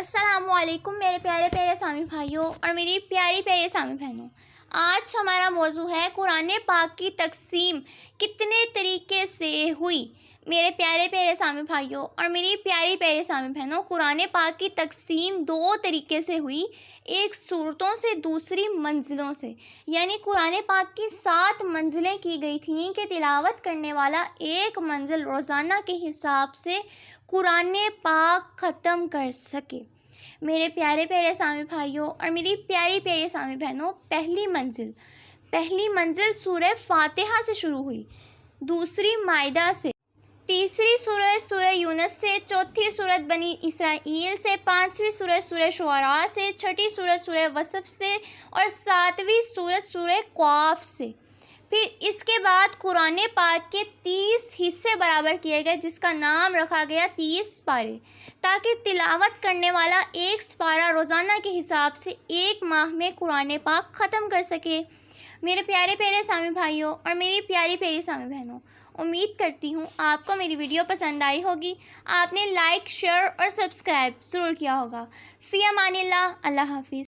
السلام علیکم میرے پیارے پیارے سامع بھائیوں اور میری پیاری پیاری سامع بہنوں۔ آج ہمارا موضوع ہے قرآن پاک کی تقسیم کتنے طریقے سے ہوئی۔ میرے پیارے پیارے سامع بھائیوں اور میری پیاری پیاری سامع بہنوں، قرآن پاک کی تقسیم دو طریقے سے ہوئی، ایک سورتوں سے، دوسری منزلوں سے۔ یعنی قرآن پاک کی 7 منزلیں کی گئی تھیں کہ تلاوت کرنے والا ایک منزل روزانہ کے حساب سے قرآن پاک ختم کر سکے۔ میرے پیارے پیارے سامع بھائیوں اور میری پیاری پیاری سامع بہنوں، پہلی منزل سورہ فاتحہ سے شروع ہوئی، دوسری مائدہ سے، تیسری سورہ یونس سے، چوتھی سورت بنی اسرائیل سے، پانچویں سورہ شعراء سے، چھٹی سورہ وصف سے اور ساتویں سورہ قاف سے۔ پھر اس کے بعد قرآن پاک کے 30 حصے برابر کیے گئے، جس کا نام رکھا گیا 30 سپارے، تاکہ تلاوت کرنے والا ایک سپارہ روزانہ کے حساب سے ایک ماہ میں قرآن پاک ختم کر سکے۔ میرے پیارے پیارے سامع بھائیوں اور میری پیاری پیاری سامع بہنوں، امید کرتی ہوں آپ کو میری ویڈیو پسند آئی ہوگی۔ آپ نے لائک، شیئر اور سبسکرائب ضرور کیا ہوگا۔ فی امان اللہ، اللہ حافظ۔